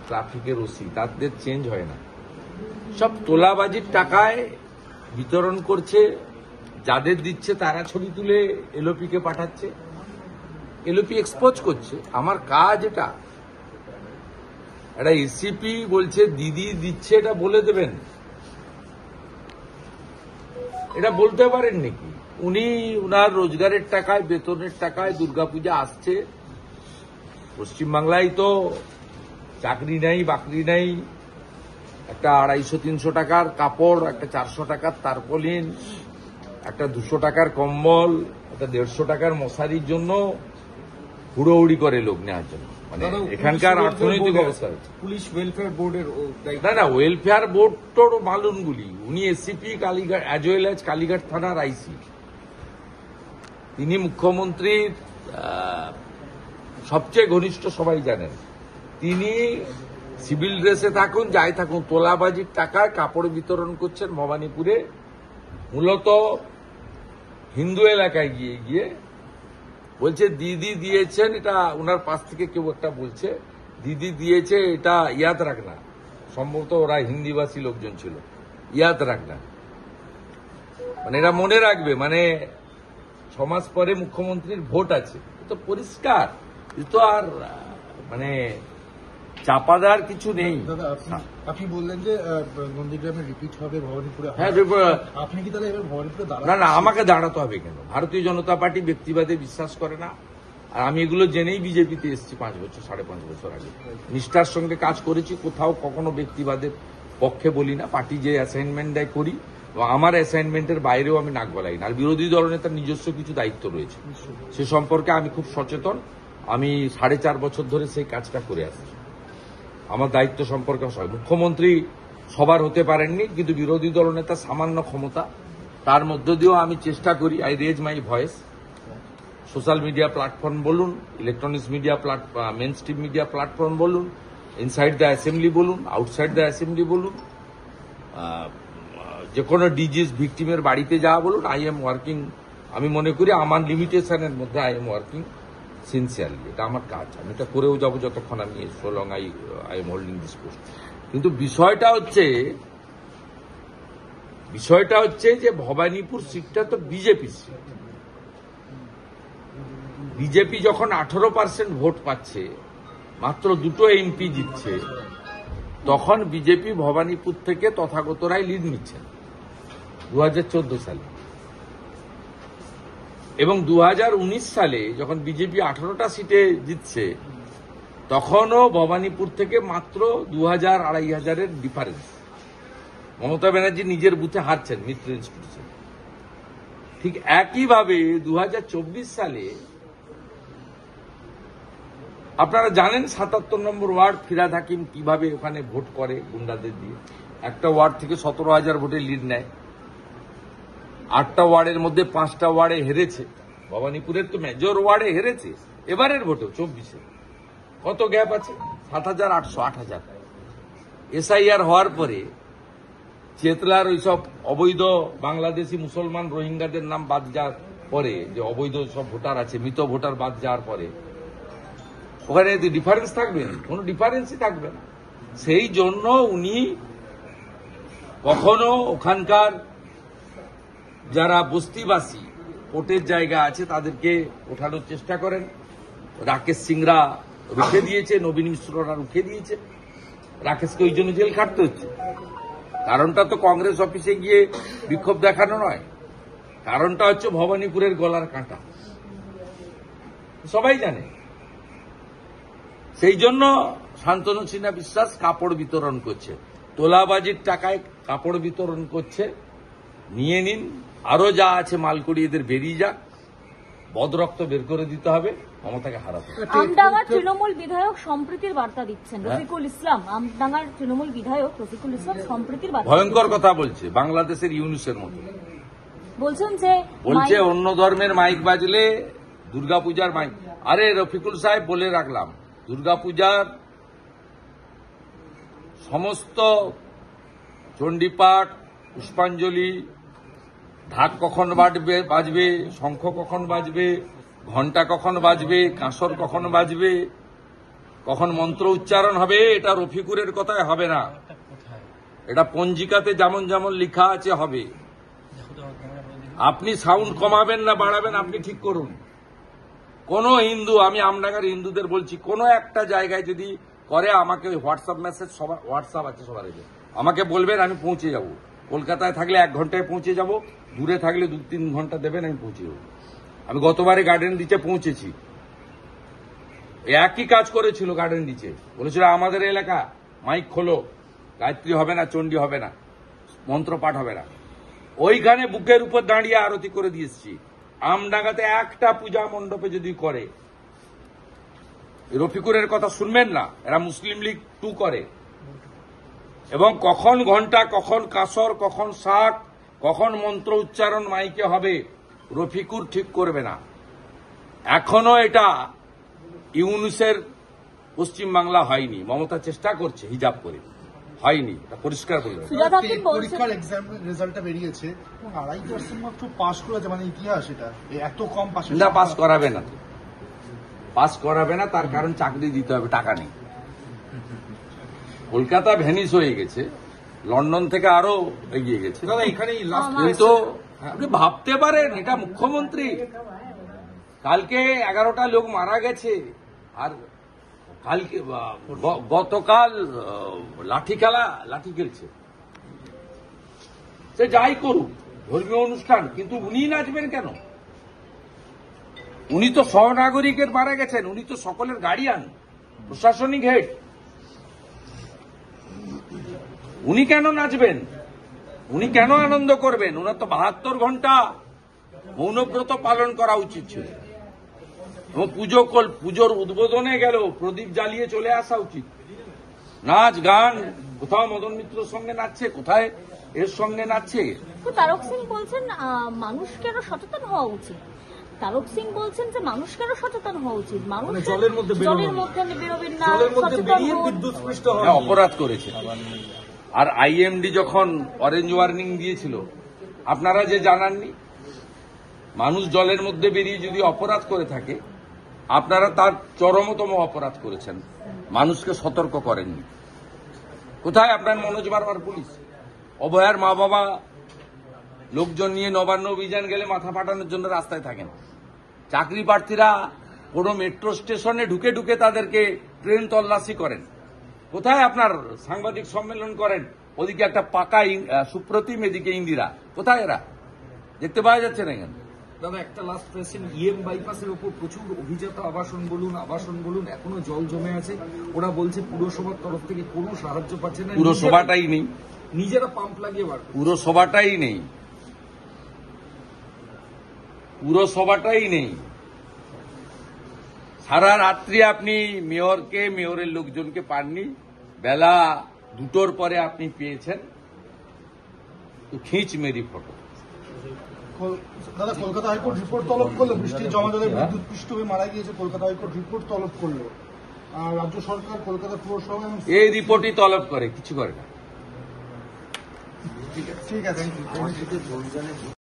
ট্রাফিকের ওসি, তাদের চেঞ্জ হয় না, সব তোলাবাজির টাকায় বিতরণ করছে। যাদের দিচ্ছে তারা ছবি তুলে এলওপি কে পাঠাচ্ছে, এলওপি এক্সপোজ করছে। আমার কাজ এটা। একটা এসিপি বলছে দিদি দিচ্ছে, এটা বলে দেবেন, এটা বলতে পারেন নাকি? উনি উনার রোজগারের টাকায়, বেতনের টাকায় দুর্গাপূজা আসছে। পশ্চিমবাংলায় তো চাকরি নাই, বাকরি নাই। একটা 250-300 টাকার কাপড়, একটা 400 টাকার তারপলিন, একটা 200 টাকার কম্বল, একটা 150 টাকার মশারির জন্য হুড়োহুড়ি করে লোক নেওয়ার জন্য। মানে এখানকার অর্থনৈতিক অবস্থা, পুলিশ ওয়েলফেয়ার বোর্ডের না ওয়েলফেয়ার বোর্ড তোর মালুনগুলি। উনি ACP Kalighat, as well as Kalighat থানার আইসি। তিনি মুখ্যমন্ত্রীর সবচেয়ে ঘনিষ্ঠ, সবাই জানেন। তিনি সিভিল ড্রেসে থাকুন, যাই থাকুন, তোলাবাজির টাকায় কাপড় বিতরণ করছেন ভবানীপুরে। মূলত হিন্দু এলাকায় গিয়ে গিয়ে বলছে দিদি দিয়েছেন, এটা ওনার পাশ থেকে কেউ একটা বলছে দিদি দিয়েছে, এটা ইয়াদ রাখনা। সম্ভবত ওরা হিন্দিভাষী লোকজন ছিল। ইয়াদ রাখনা মানে এরা মনে রাখবে, মানে 6 মাস পরে মুখ্যমন্ত্রীর ভোট আছে। তো পরিষ্কার, তো আর মানে চাপা দেওয়ার কিছু নেই। আপনি বললেন যে নন্দীগ্রামে রিপিট হবে ভবানীপুরে। হ্যাঁ, আপনি কি তাহলে এবার ভবানীপুরে না, আমাকে দাঁড়াতে হবে কেন? ভারতীয় জনতা পার্টি ব্যক্তিবাদে বিশ্বাস করে না। আর আমি এগুলো জেনেই বিজেপিতে এসেছি 5 বছর, 5.5 বছর আগে। নিষ্ঠার সঙ্গে কাজ করেছি, কোথাও কখনো ব্যক্তিবাদের পক্ষে বলি না। পার্টি যে অ্যাসাইনমেন্ট দেয় করি, আমার অ্যাসাইনমেন্টের বাইরেও আমি নাক গলাই না। আর বিরোধী দলনেতার নিজস্ব কিছু দায়িত্ব রয়েছে, সে সম্পর্কে আমি খুব সচেতন। আমি 4.5 বছর ধরে সেই কাজটা করে আসছি। আমার দায়িত্ব সম্পর্কে মুখ্যমন্ত্রী সবার হতে পারেননি, কিন্তু বিরোধী দলনেতা সামান্য ক্ষমতা, তার মধ্য দিয়েও আমি চেষ্টা করি। I raise my voice. Social media platform বলুন, electronics media platform, mainstream media platform বলুন, ইনসাইড দ্য অ্যাসেম্বলি বলুন, আউটসাইড দ্য অ্যাসেম্বলি বলুন, যে কোনো ডিজিজ ভিকটিমের বাড়িতে যাওয়া বলুন, আই এম ওয়ার্কিং। আমি মনে করি আমার লিমিটেশনের মধ্যে আই এম ওয়ার্কিং সিনসিয়ারলি। এটা আমার কাজ, আমি এটা করেও যাবো যতক্ষণ আমি so long I am holding this post. কিন্তু বিষয়টা হচ্ছে যে ভবানীপুর সিটটা তো বিজেপির সিট। বিজেপি যখন 18% ভোট পাচ্ছে, মাত্র 2টো এমপি জিতছে, তখন বিজেপি ভবানীপুর থেকে তথাগত রায় লিড নিচ্ছেন 2014 সালে। এবং 2019 সালে যখন বিজেপি 18টা সিটে জিতছে, তখনও ভবানীপুর থেকে মাত্র 2000-2500 ডিফারেন্স। মমতা ব্যানার্জি নিজের বুথে হারছেন মিত্র ইনস্টিটিউশন। ঠিক একইভাবে 2024 সালে আপনারা জানেন 77 নম্বর ওয়ার্ড ফিরহাদ হাকিম কিভাবে ওখানে ভোট করে গুন্ডাদের দিয়ে। একটা ওয়ার্ড থেকে 17,000 ভোটে লিড নেয়। 8টা ওয়ার্ডের মধ্যে 5টা ওয়ার্ডে হেরেছে। ভবানীপুরের তো মেজর ওয়ার্ডে হেরেছে। এবারের ভোটেও 24-এ কত গ্যাপ আছে? 7,800, 8,000। এসআইআর হওয়ার পরে চেতলার ওইসব অবৈধ বাংলাদেশি মুসলমান রোহিঙ্গাদের নাম বাদ যাওয়ার পরে, যে অবৈধ সব ভোটার আছে, মৃত ভোটার বাদ যাওয়ার পরে, ওখানে ডিফারেন্স থাকবে? কোনো ডিফারেন্সই থাকবে না। সেই জন্য উনি কখনো ওখানকার যারা বস্তিবাসী ভোটের জায়গা আছে তাদেরকে ওঠানোর চেষ্টা করেন। রাকেশ সিংরা রুখে দিয়েছে, নবীন মিশ্ররা রুখে দিয়েছে। রাকেশকে ওই জন্য জেল খাটতে হচ্ছে। কারণটা তো কংগ্রেস অফিসে গিয়ে বিক্ষোভ দেখানো নয়, কারণটা হচ্ছে ভবানীপুরের গলার কাঁটা, সবাই জানে। সেই জন্য শান্তনু সিনহা বিশ্বাস কাপড় বিতরণ করছে, তোলাবাজির টাকায় কাপড় বিতরণ করছে। নিয়ে নিন, আরো যা আছে মালকুড়ি এদের বেরিয়ে যাক, বদরক্ত বের করে দিতে হবে, মমতাকে হারাতে হবে। আমডাঙ্গার তৃণমূল বিধায়ক সম্প্রীতির বার্তা দিচ্ছেন রফিকুল ইসলাম। আমডাঙ্গার তৃণমূল বিধায়ক রফিকুল ইসলাম সম্প্রীতির বার্তা, ভয়ঙ্কর কথা বলছে, বাংলাদেশের ইউনুসের মতো বলছেন যে বলছে অন্য ধর্মের মাইক বাজলে দুর্গাপূজার মাইক। আরে রফিকুল সাহেব, বলে রাখলাম, দুর্গাপূজার সমস্ত চণ্ডীপাঠ, পুষ্পাঞ্জলি, ঢাক কখন বাজবে, শঙ্খ কখন বাজবে, ঘণ্টা কখন বাজবে, কাঁসর কখন বাজবে, কখন মন্ত্র উচ্চারণ হবে এটা রফিকুরের কথায় হবে না, এটা পঞ্জিকাতে যেমন যেমন লেখা আছে হবে। আপনি সাউন্ড কমাবেন না বাড়াবেন আপনি ঠিক করুন। কোন হিন্দু, আমি আমডাঙ্গার হিন্দুদের বলছি, কোন একটা জায়গায় যদি করে আমাকে ওই হোয়াটসঅ্যাপ মেসেজ, সবার হোয়াটসঅ্যাপ আছে সবার, আমাকে বলবেন, আমি পৌঁছে যাব। কলকাতায় থাকলে 1 ঘন্টায় পৌঁছে যাব, দূরে থাকলে 2-3 ঘন্টা দেবেন, আমি পৌঁছে যাব। আমি গতবারে গার্ডেন রিচে পৌঁছেছি, একই কাজ করেছিল। গার্ডেন রিচে বলেছিল আমাদের এলাকা মাইক খোলো, গায়ত্রী হবে না, চণ্ডী হবে না, মন্ত্র পাঠ হবে না। ওইখানে বুকের উপর দাঁড়িয়ে আরতি করে দিয়েছি। আমডাঙ্গাতে একটা পূজা মণ্ডপে যদি করে, রফিকুরের কথা শুনবেন না, এরা মুসলিম লীগ 2 করে। এবং কখন ঘন্টা, কখন কাসর, কখন শাক, কখন মন্ত্র উচ্চারণ মাইকে হবে রফিকুর ঠিক করবে না। এখনো এটা ইউনুসের পশ্চিমবাংলা হয়নি। মমতা চেষ্টা করছে হিজাব করে, হয়নি, এটা পরিষ্কার বলবে। পরীক্ষার এক্সাম রেজাল্টটা বেরিয়েছে, 2.5% মাত্র পাস করেছে, মানে ইতিহাস এটা, এত কম পাস না, পাস করাবে না, পাস করাবে না। তার কারণ চাকরি দিতে হবে, টাকা নেই। কলকাতা ভ্যানিশ হয়ে গেছে, লন্ডন থেকে আরো এগিয়ে গেছে। দাদা এখানেই লাস্ট কিন্তু আপনি ভাবতে পারেন এটা মুখ্যমন্ত্রী, কালকে 11টা লোক মারা গেছে, আর কালকে গতকাল লাঠি খেলছে। সে যাই করুক, ধর্মীয় অনুষ্ঠান, কিন্তু উনি নাচবেন কেন? উনি তো সহনাগরিকের মারা গেছেন, উনি তো সকলের গার্ডিয়ান, প্রশাসনিক হেড। উনি কেন নাচবেন? উনি কেন আনন্দ করবেন? ওনার তো 72 ঘন্টা মৌনব্রত পালন করা উচিত ছিল। এবং পুজোর উদ্বোধনে গেল প্রদীপ জ্বালিয়ে চলে আসা উচিত। নাচ গান, কোথাও মদন মিত্রর সঙ্গে নাচছে, কোথায় এর সঙ্গে নাচছে। তো তারক সিং বলছেন মানুষকে আরো সচেতন হওয়া উচিত। তারক সিং বলছেন যে মানুষকে আরো সচেতন হওয়া উচিত, মানুষ জলের মধ্যে বেরোবেন না, সচেতন হন। অপরাধ করেছে। আর আইএমডি যখন অরেঞ্জ ওয়ার্নিং দিয়েছিল, আপনারা যে জানাননি, মানুষ জলের মধ্যে বেরিয়ে যদি অপরাধ করে থাকে, আপনারা তার চরমতম অপরাধ করেছেন, মানুষকে সতর্ক করেননি। কোথায় আপনার মনোজ বারবার পুলিশ? অভয়ার মা বাবা লোকজন নিয়ে নবান্ন অভিযান গেলে মাথা ফাটানোর জন্য রাস্তায় থাকেন। চাকরি প্রার্থীরা কোনো মেট্রো স্টেশনে ঢুকে ঢুকে তাদেরকে ট্রেন তল্লাশি করেন। কোথায় আপনার সাংবাদিক সম্মেলন করেন? ওদিকে একটা পাকা সুপ্রতিম, এদিকে ইন্দিরা। কোথায় এরা? দেখতে পাওয়া যাচ্ছে না কেন? দাদা একটা লাস্ট কোয়েশ্চেন, বাইপাসের উপর প্রচুর অভিজাত আবাসন বলুন এখনো জল জমে আছে। ওরা বলছে পুরসভার তরফ থেকে কোনো সাহায্য পাচ্ছে না, পুরসভাটাই নেই, নিজেরা পাম্প লাগিয়ে বার করছে। পুরসভাটাই নেই, পুরসভাটাই নেই। সারা রাত্রি আপনি মেয়রের লোকজনকে পাননি, বেলা 2টোর পরে আপনি পেয়েছেন। তো খিঁচ মেরি ফটো। দাদা কলকাতা হাইকোর্ট রিপোর্ট তলব করলো, বৃষ্টির জমা জলে বিদ্যুৎ পৃষ্ঠ হয়ে মারা গিয়েছে, কলকাতা হাইকোর্ট রিপোর্ট তলব করলো। আর রাজ্য সরকার, কলকাতা পুরসভা এই রিপোর্টই তলব করে, কিছু করে না। ঠিক আছে।